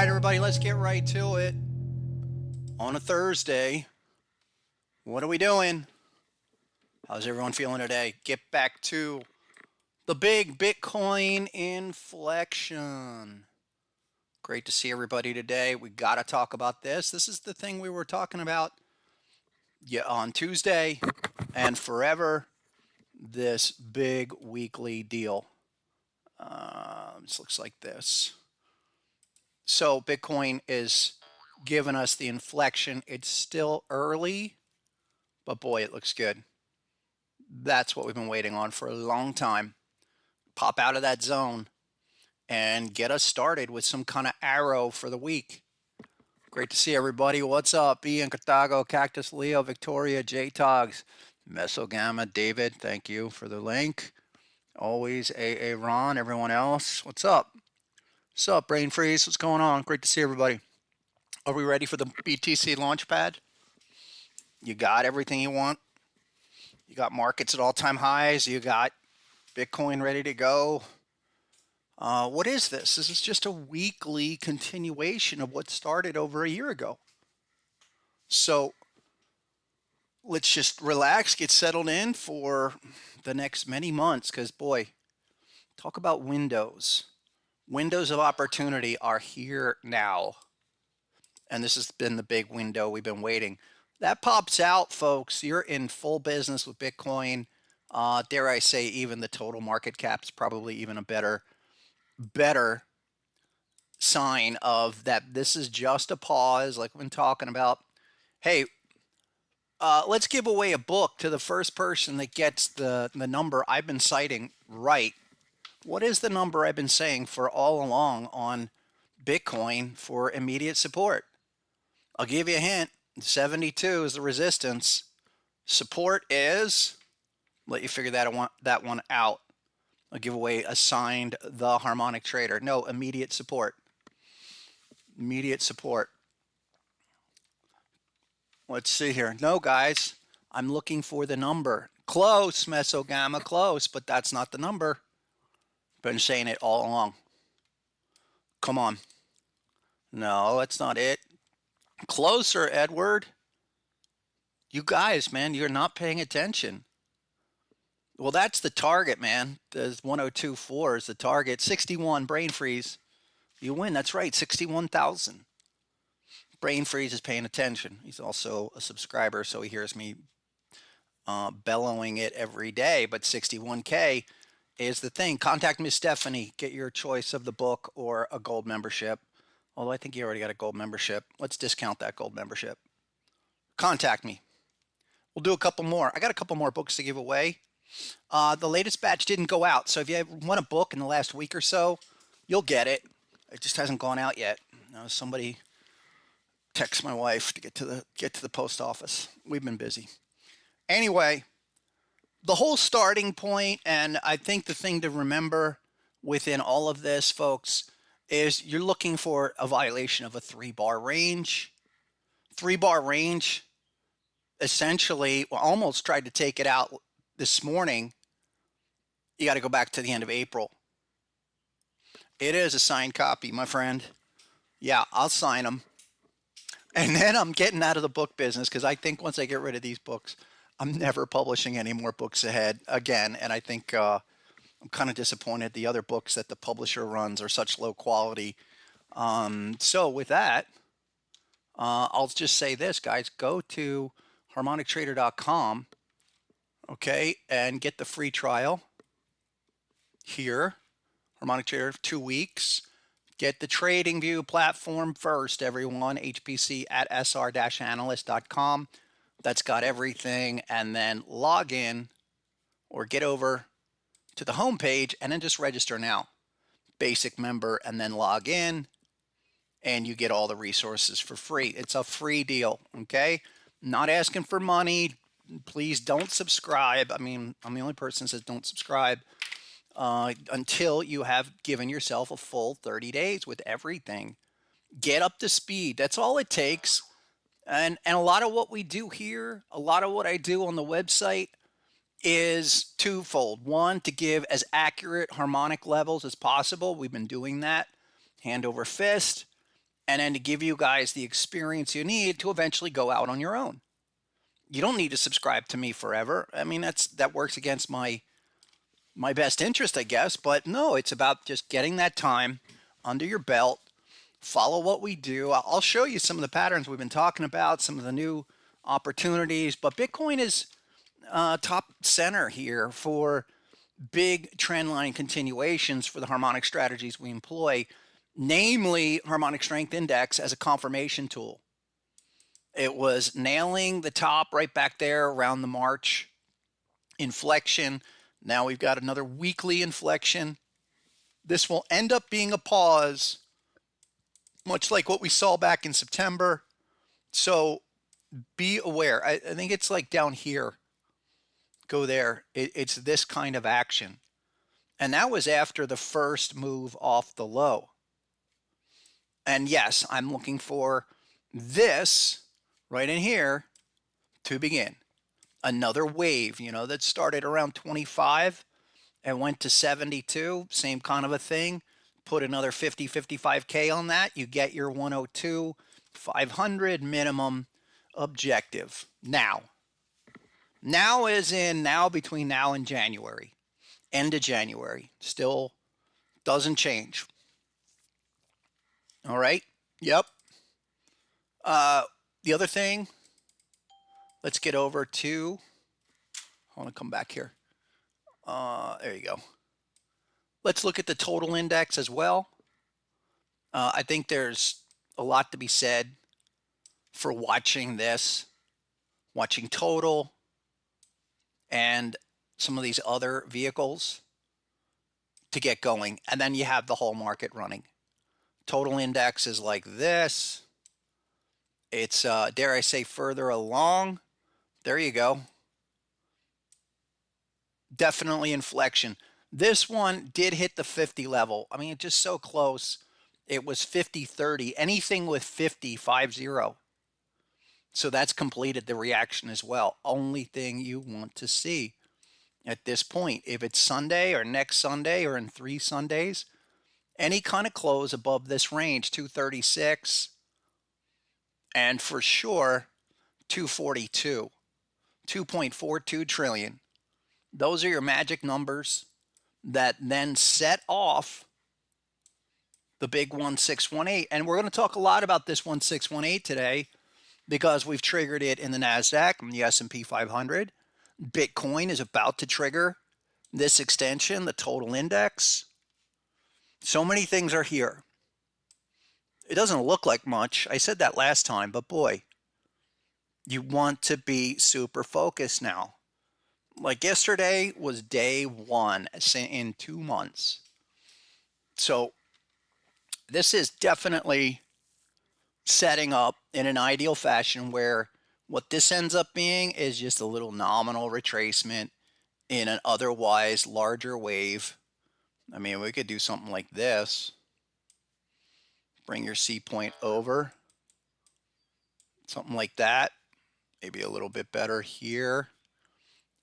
right, everybody, let's get right to it. On a Thursday, what are we doing? How's everyone feeling today? Get back to the big Bitcoin inflection. Great to see everybody today. We got to talk about this. This is the thing we were talking about on Tuesday and forever. This big weekly deal. This looks like this. So Bitcoin is giving us the inflection. It's still early, but boy, it looks good. That's what we've been waiting on for a long time. Pop out of that zone and get us started with some kind of arrow for the week. Great to see everybody. What's up? Ian, Carthago, Cactus, Leo, Victoria, J-Togs, Mesogamma, David, thank you for the link. Always AA Ron, everyone else. What's up? What's up, Brain Freeze? What's going on? Great to see everybody. Are we ready for the BTC Launchpad? You got everything you want? You got markets at all-time highs? You got Bitcoin ready to go? What is this? This is just a weekly continuation of what started over a year ago. So let's just relax, get settled in for the next many months, because boy, talk about windows. Windows of opportunity are here now. And this has been the big window we've been waiting. That pops out, folks. You're in full business with Bitcoin. Dare I say, even the total market cap is probably even a better sign of that this is just a pause, like we've been talking about. Hey, let's give away a book to the first person that gets the number I've been citing right. What is the number I've been saying for all along on Bitcoin for immediate support? I'll give you a hint. 72 is the resistance. Support is, let you figure that one out. I'll give away a signed The Harmonic Trader. No, immediate support. Immediate support. Let's see here. No, guys, I'm looking for the number. Close, Mesogamma, close, but that's not the number. Been saying it all along. Come on. No, that's not it. Closer, Edward. You guys, man, you're not paying attention. Well, that's the target, man. The 1024 is the target. 61, brain freeze. You win. That's right, 61,000. Brain freeze is paying attention. He's also a subscriber, so he hears me bellowing it every day. But 61K is the thing. Contact Miss Stephanie. Get your choice of the book or a gold membership. Although I think you already got a gold membership. Let's discount that gold membership. Contact me. We'll do a couple more. I got a couple more books to give away. The latest batch didn't go out, so if you want a book in the last week or so, you'll get it. It just hasn't gone out yet. Somebody text my wife to get to the post office. We've been busy. Anyway, the whole starting point, and I think the thing to remember within all of this, folks, is you're looking for a violation of a 3-bar range. 3-bar range essentially almost tried to take it out this morning. You got to go back to the end of April. It is a signed copy, my friend. Yeah, I'll sign them. And then I'm getting out of the book business, because I think once I get rid of these books, I'm never publishing any more books ahead again. And I think I'm kind of disappointed the other books that the publisher runs are such low quality. So with that, I'll just say this, guys. Go to harmonictrader.com, okay, and get the free trial here. Harmonic Trader, 2 weeks. Get the TradingView platform first, everyone. HPC at sr-analyst.com. That's got everything. And then log in or get over to the home page and then just register now. Basic member, and then log in, and you get all the resources for free. It's a free deal, okay? Not asking for money. Please don't subscribe. I mean, I'm the only person that says don't subscribe until you have given yourself a full 30 days with everything. Get up to speed. That's all it takes. And a lot of what we do here, a lot of what I do on the website is twofold. One, to give as accurate harmonic levels as possible. We've been doing that hand over fist. and then to give you guys the experience you need to eventually go out on your own. You don't need to subscribe to me forever. I mean, that works against my best interest, I guess, but no, it's about just getting that time under your belt. Follow what we do. I'll show you some of the patterns we've been talking about, some of the new opportunities, but Bitcoin is top center here for big trend line continuations for the harmonic strategies we employ, namely harmonic strength index as a confirmation tool. It was nailing the top right back there around the March inflection. Now we've got another weekly inflection. This will end up being a pause, much like what we saw back in September. So be aware. I think it's like down here. Go there. It's this kind of action. And that was after the first move off the low. And yes, I'm looking for this right in here to begin. Another wave, that started around 25 and went to 72, same kind of a thing. Put another 50, 55K on that. You get your 102, 500 minimum objective. Now is in now between now and January, end of January. Still doesn't change. All right. Yep. The other thing, let's get over to, I want to come back here. There you go. Let's look at the total index as well. I think there's a lot to be said for watching this, watching total and some of these other vehicles to get going. And then you have the whole market running. Total index is like this. It's, dare I say, further along. There you go. Definitely inflection. This one did hit the 50 level. I mean, it's just so close. It was 50-30. Anything with 50. So that's completed the reaction as well. Only thing you want to see at this point, if it's Sunday or next Sunday or in 3 Sundays, any kind of close above this range, 236, and for sure 242, 2.42 trillion. Those are your magic numbers that then set off the big 1618. And we're going to talk a lot about this 1618 today because we've triggered it in the NASDAQ and the S&P 500. Bitcoin is about to trigger this extension, the total index. So many things are here. It doesn't look like much. I said that last time, but boy, you want to be super focused now. Like yesterday was day 1 in 2 months. So this is definitely setting up in an ideal fashion where what this ends up being is just a little nominal retracement in an otherwise larger wave. I mean, we could do something like this. Bring your C point over. Something like that. Maybe a little bit better here.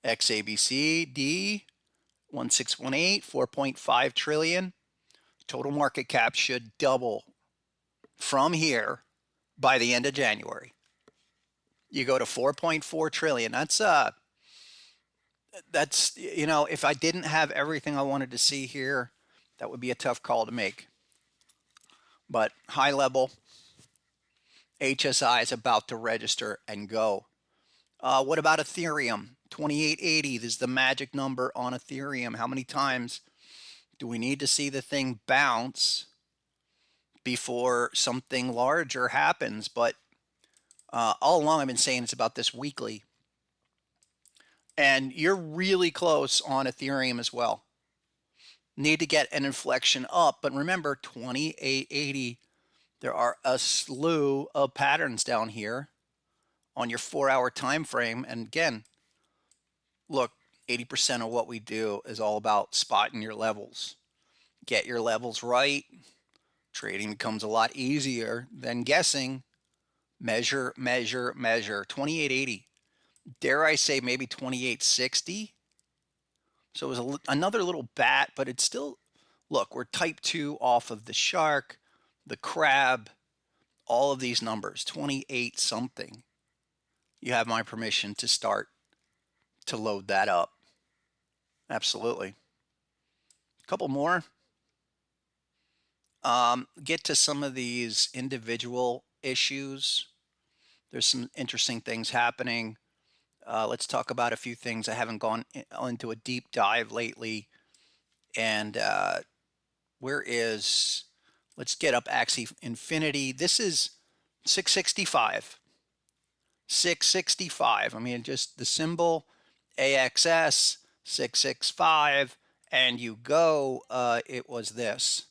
XABCD 1618, 4.5 trillion. Total market cap should double from here by the end of January. You go to 4.4 trillion. That's, if I didn't have everything I wanted to see here, that would be a tough call to make. But high level, HSI is about to register and go. What about Ethereum? 2880 is the magic number on Ethereum. How many times do we need to see the thing bounce before something larger happens? But all along I've been saying it's about this weekly. And you're really close on Ethereum as well. Need to get an inflection up, but remember 2880, there are a slew of patterns down here on your 4-hour time frame. And again, look, 80% of what we do is all about spotting your levels. Get your levels right. Trading becomes a lot easier than guessing. Measure, measure, measure. 2880. Dare I say maybe 2860? So it was another little bat, but it's still, look, we're type 2 off of the shark, the crab, all of these numbers, 28 something, you have my permission to start to load that up. Absolutely. A couple more. Get to some of these individual issues. There's some interesting things happening. Let's talk about a few things. I haven't gone into a deep dive lately. And let's get up Axie Infinity. This is 665. 665. I mean, just the symbol AXS 665, and you go. It was this.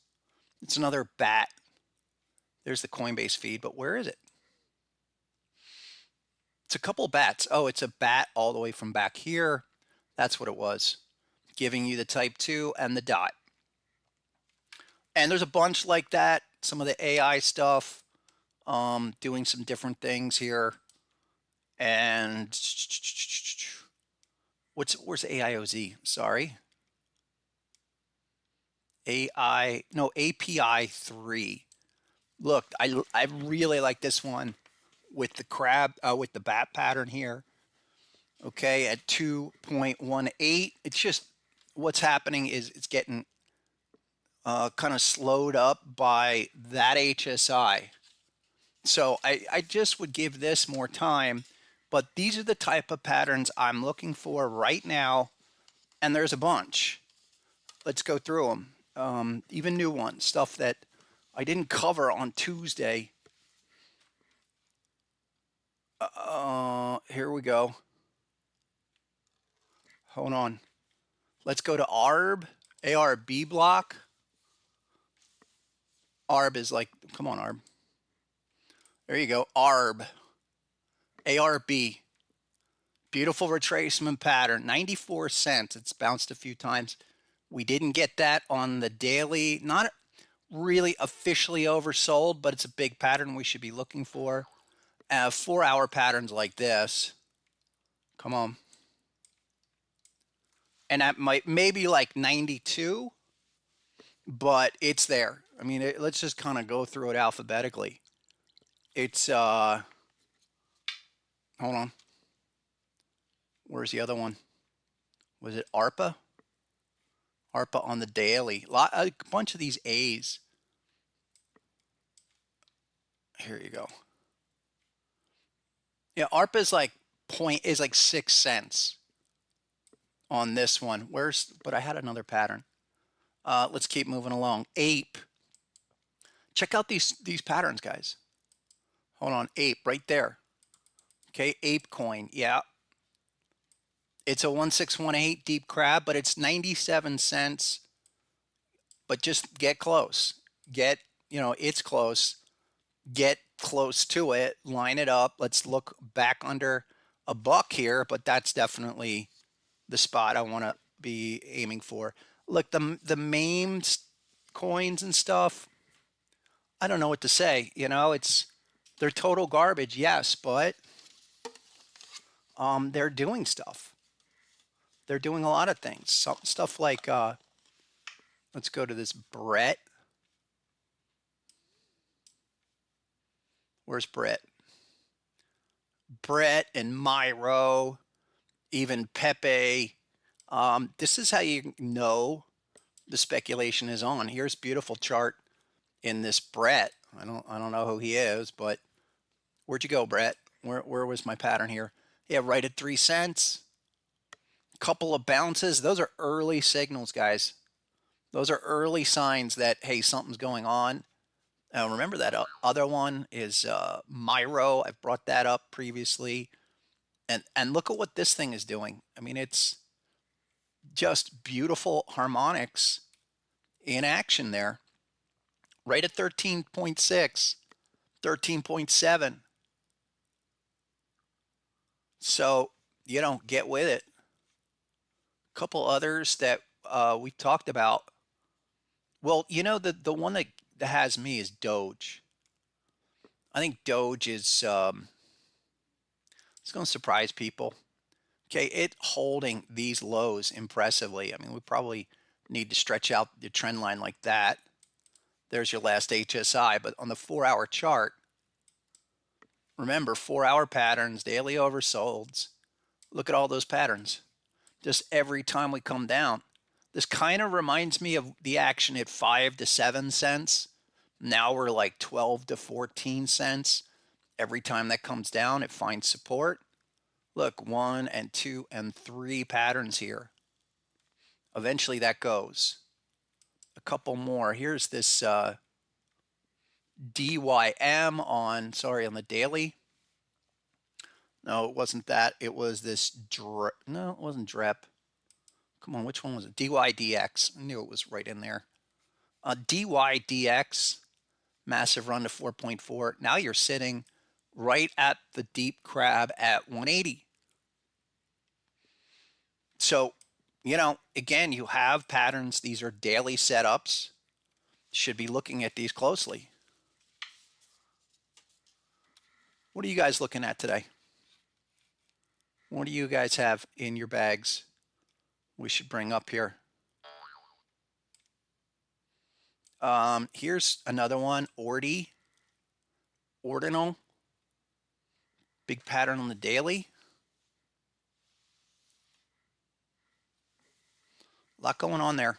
It's another bat. There's the Coinbase feed, but where is it? It's a couple bats. Oh, it's a bat all the way from back here. That's what it was, giving you the type 2 and the dot. And there's a bunch like that. Some of the AI stuff, doing some different things here. And where's AIOZ? Sorry. API 3. Look, I really like this one with the with the bat pattern here. Okay, at 2.18. It's just what's happening is it's getting kind of slowed up by that HSI. So I just would give this more time, but these are the type of patterns I'm looking for right now, and there's a bunch. Let's go through them. Even new ones, stuff that I didn't cover on Tuesday. Here we go. Hold on. Let's go to ARB block. ARB is like, come on, ARB. There you go, ARB. ARB. Beautiful retracement pattern, 94 cents. It's bounced a few times. We didn't get that on the daily. Not really officially oversold, but it's a big pattern we should be looking for. 4-hour patterns like this. Come on. And that might maybe like 92, but it's there. I mean, let's just kind of go through it alphabetically. It's hold on. Where's the other one? Was it ARPA? ARPA on the daily. A bunch of these A's. Here you go. Yeah, ARPA is like 6 cents on this one. But I had another pattern. Let's keep moving along. Ape. Check out these patterns, guys. Hold on, Ape right there. Okay, Ape coin. Yeah. It's a 1618 deep crab, but it's 97 cents. But just get close. It's close. Get close to it. Line it up. Let's look back under a buck here, but that's definitely the spot I want to be aiming for. Look, the meme coins and stuff, I don't know what to say. They're total garbage, yes, but they're doing stuff. They're doing a lot of things. Stuff like, let's go to this Brett. Where's Brett? Brett and Myro, even Pepe. This is how you know the speculation is on. Here's beautiful chart in this Brett. I don't know who he is, but where'd you go, Brett? Where was my pattern here? Yeah, right at 3 cents. Couple of bounces. Those are early signals, guys. Those are early signs that, hey, something's going on. Remember that other one is Myro. I've brought that up previously. And look at what this thing is doing. I mean, it's just beautiful harmonics in action there. Right at 13.6, 13.7. So, get with it. A couple others that we talked about. Well, the one that has me is Doge. I think Doge is it's going to surprise people. Okay, it holding these lows impressively. I mean, we probably need to stretch out the trend line like that. There's your last HSI, but on the 4-hour chart, Remember, 4-hour patterns, daily oversolds. Look at all those patterns. Just every time we come down. This kind of reminds me of the action at 5 to 7 cents. Now we're like 12 to 14 cents. Every time that comes down, it finds support. Look, 1 and 2 and 3 patterns here. Eventually that goes. A couple more. Here's this DYM on the daily. No, it wasn't that. It was this, no, it wasn't DREP. Come on, which one was it? DYDX. I knew it was right in there. DYDX, massive run to 4.4. Now you're sitting right at the deep crab at 180. So, again, you have patterns. These are daily setups. Should be looking at these closely. What are you guys looking at today? What do you guys have in your bags we should bring up here? Here's another one, ordinal. Big pattern on the daily. A lot going on there.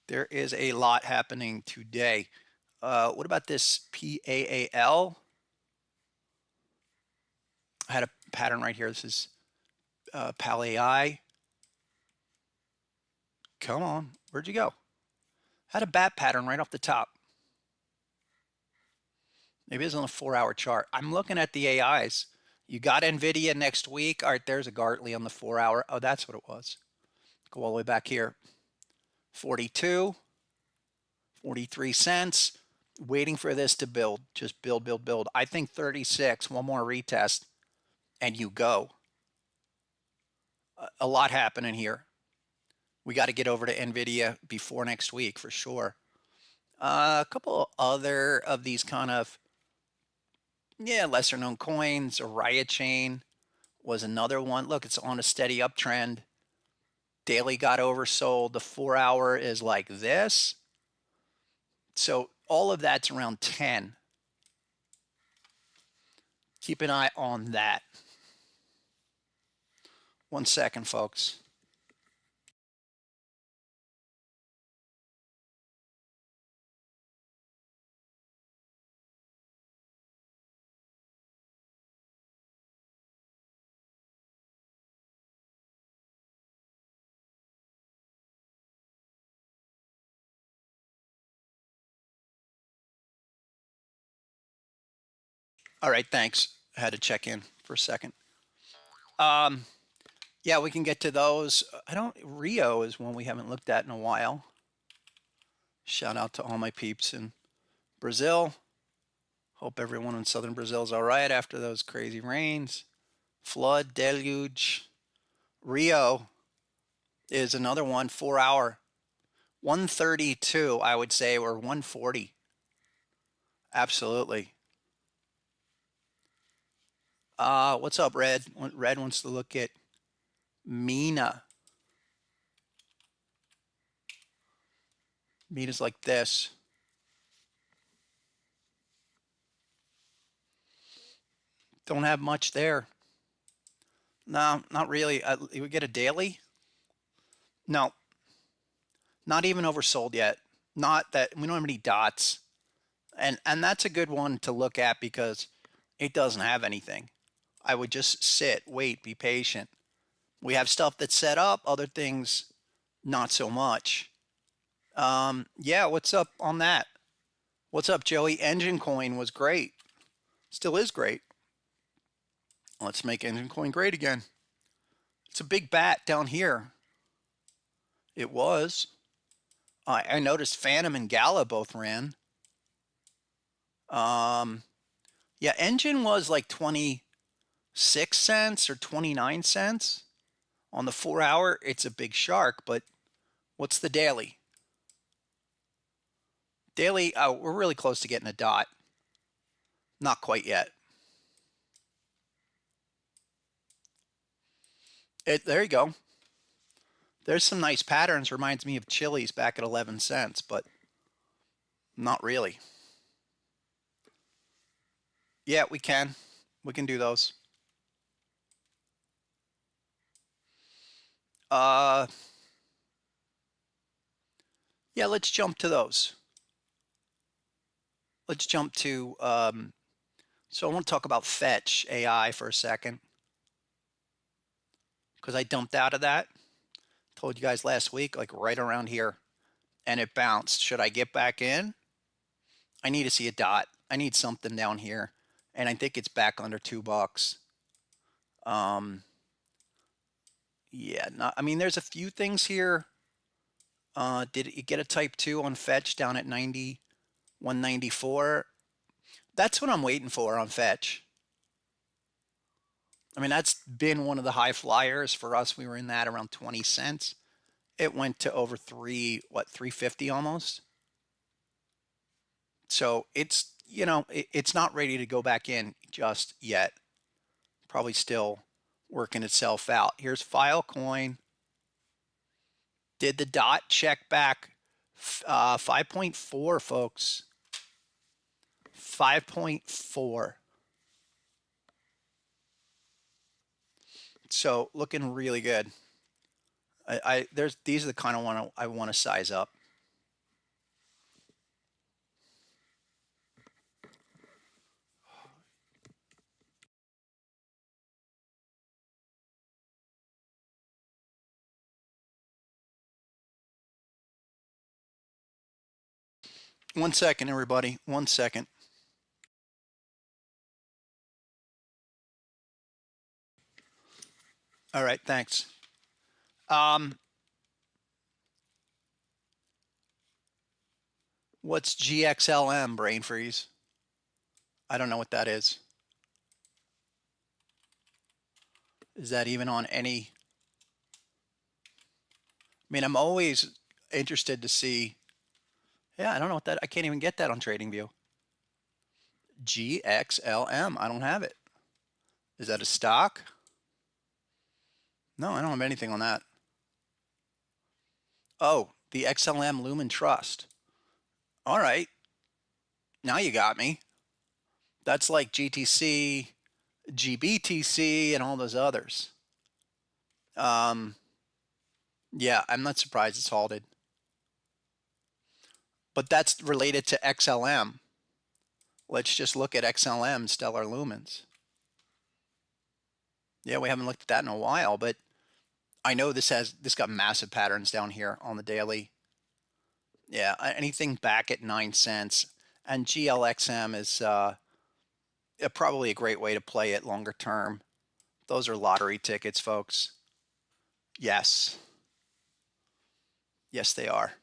There is a lot happening today. What about this PAAL? I had a pattern right here. This is PAL-AI. Come on, where'd you go? Had a bat pattern right off the top. Maybe it's on a 4-hour chart. I'm looking at the AIs. You got NVIDIA next week. All right, there's a Gartley on the 4-hour. Oh, that's what it was. Go all the way back here. 42, 43 cents. Waiting for this to build. Just build, build, build. I think 36, one more retest, and you go. A lot happening here. We got to get over to NVIDIA before next week for sure. A couple other of these kind of, lesser known coins. Riot Chain was another one. Look, it's on a steady uptrend. Daily got oversold. The 4-hour is like this. So all of that's around 10. Keep an eye on that. 1 second, folks. All right, thanks. I had to check in for a second. Yeah, we can get to those. Rio is one we haven't looked at in a while. Shout out to all my peeps in Brazil. Hope everyone in southern Brazil is all right after those crazy rains. Flood, deluge. Rio is another one, 4-hour. 132, I would say, or 140. Absolutely. What's up, Red? Red wants to look at Mina. Mina's like this. Don't have much there. No, not really. We get a daily? No. Not even oversold yet. Not that we don't have any dots. And that's a good one to look at because it doesn't have anything. I would just sit, wait, be patient. We have stuff that's set up, other things not so much. Yeah, what's up on that? What's up, Joey? Engine Coin was great. Still is great. Let's make Engine Coin great again. It's a big bat down here. It was. I noticed Phantom and Gala both ran. Yeah, Engine was like 26 cents or 29 cents. On the 4-hour, it's a big shark, but what's the daily? Daily, we're really close to getting a dot. Not quite yet. There you go. There's some nice patterns. Reminds me of Chili's back at 11 cents, but not really. Yeah, we can. We can do those. Uh, yeah, let's jump to those. Let's jump to, so I want to talk about Fetch AI for a second because I dumped out of that. Told you guys last week, like right around here, and it bounced. Should I get back in? I need to see a dot. I need something down here, and I think it's back under $2. Um, yeah, not, I mean, there's a few things here. Did it get a type 2 on Fetch down at 90, 194? That's what I'm waiting for on Fetch. I mean, that's been one of the high flyers for us. We were in that around 20 cents. It went to over 350 almost. So it's, it's not ready to go back in just yet. Probably still working itself out. Here's Filecoin. Did the dot check back? 5.4, folks. 5.4. So looking really good. These are the kind of one I want to size up. One second, everybody. 1 second. All right, thanks. What's GXLM, brain freeze? I don't know what that is. Is that even on any? I mean, I'm always interested to see. Yeah, I don't know what that. I can't even get that on TradingView. GXLM. I don't have it. Is that a stock? No, I don't have anything on that. Oh, the XLM Lumen Trust. All right. Now you got me. That's like GTC, GBTC, and all those others. Yeah, I'm not surprised it's halted. But that's related to XLM. Let's just look at XLM, Stellar Lumens. Yeah, we haven't looked at that in a while, but I know this got massive patterns down here on the daily. Yeah, anything back at 9 cents. And GLXM is probably a great way to play it longer term. Those are lottery tickets, folks. Yes. Yes, they are.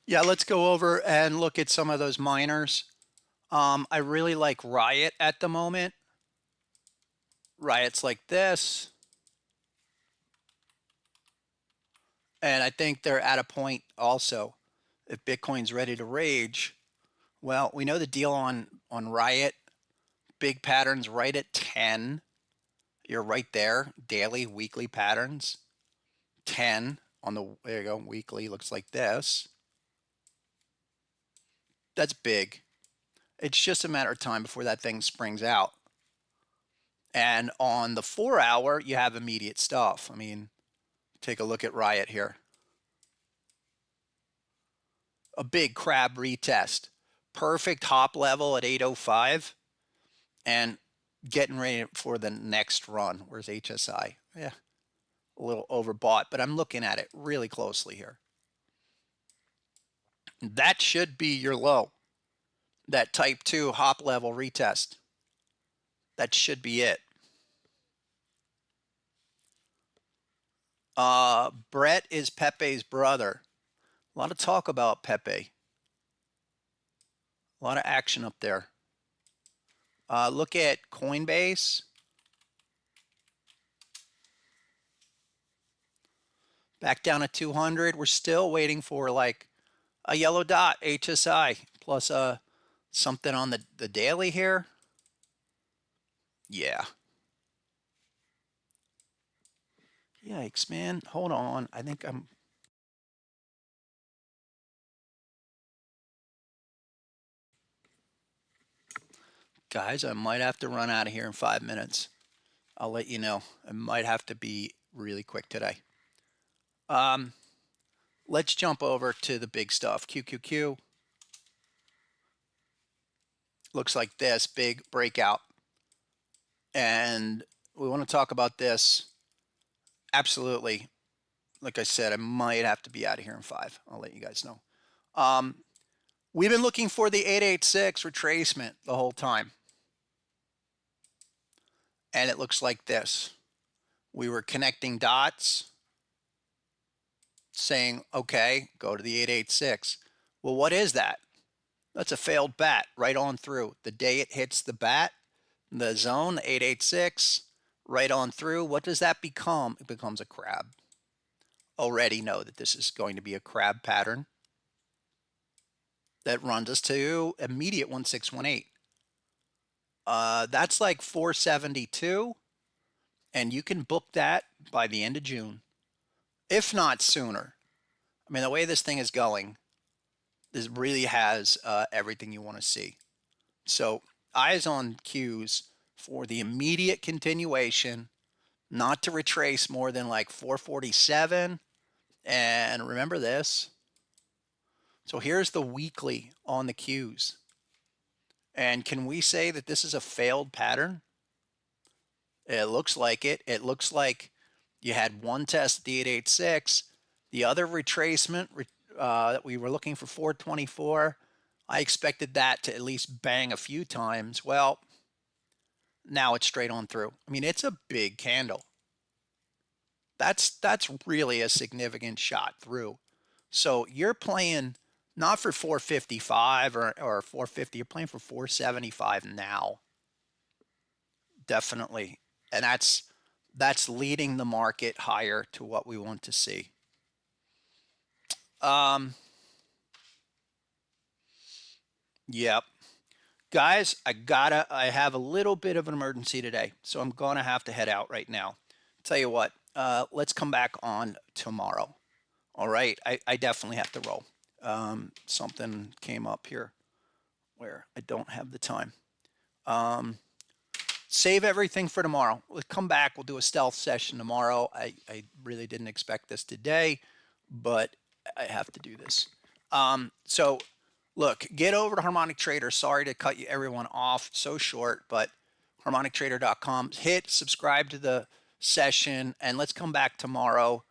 Yeah, let's go over and look at some of those miners. I really like Riot at the moment. Riot's like this. And I think they're at a point also, if Bitcoin's ready to rage, well, we know the deal on Riot, big patterns right at 10. You're right there, daily, weekly patterns. 10 on the, there you go, weekly, looks like this. That's big. It's just a matter of time before that thing springs out. And on the 4-hour, you have immediate stuff. I mean, take a look at Riot here. A big crab retest. Perfect hop level at 805 and getting ready for the next run. Where's HSI? Yeah, a little overbought, but I'm looking at it really closely here. That should be your low. That type 2 hop level retest. That should be it. Brett is Pepe's brother. A lot of talk about Pepe. A lot of action up there. Look at Coinbase. Back down at 200. We're still waiting for like a yellow dot, HSI, plus something on the daily here. Yeah. Yikes, man. Hold on. I think I'm... Guys, I might have to run out of here in 5 minutes. I'll let you know. I might have to be really quick today. Let's jump over to the big stuff. QQQ. Looks like this big breakout. And we want to talk about this. Absolutely. Like I said, I might have to be out of here in 5. I'll let you guys know. We've been looking for the 886 retracement the whole time. And it looks like this. We were connecting dots, saying, okay, go to the 886. Well, what is that? That's a failed bat right on through. The day it hits the bat, the zone, the 886, right on through. What does that become? It becomes a crab. Already know that this is going to be a crab pattern that runs us to immediate 1618. That's like 472, and you can book that by the end of June, if not sooner. I mean, the way this thing is going, this really has everything you want to see. So eyes on cues for the immediate continuation, not to retrace more than like 447. And remember this. So here's the weekly on the cues. And can we say that this is a failed pattern? It looks like it. It looks like you had one test at the 886. The other retracement that we were looking for 424. I expected that to at least bang a few times. Well, now it's straight on through. I mean, it's a big candle. That's really a significant shot through. So you're playing not for 455 or 450. You're playing for 475 now. Definitely. And that's leading the market higher to what we want to see. Yep. Guys, I have a little bit of an emergency today, so I'm going to have to head out right now. Tell you what, let's come back on tomorrow. All right, I definitely have to roll. Something came up here where I don't have the time. Save everything for tomorrow. We'll come back. We'll do a stealth session tomorrow. I really didn't expect this today, but I have to do this. So look, get over to Harmonic Trader. Sorry to cut you everyone off so short, but harmonictrader.com. Hit subscribe to the session, and let's come back tomorrow,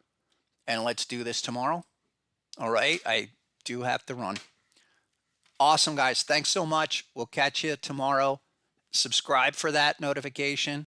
and let's do this tomorrow. All right, I do have to run. Awesome, guys. Thanks so much. We'll catch you tomorrow. Subscribe for that notification.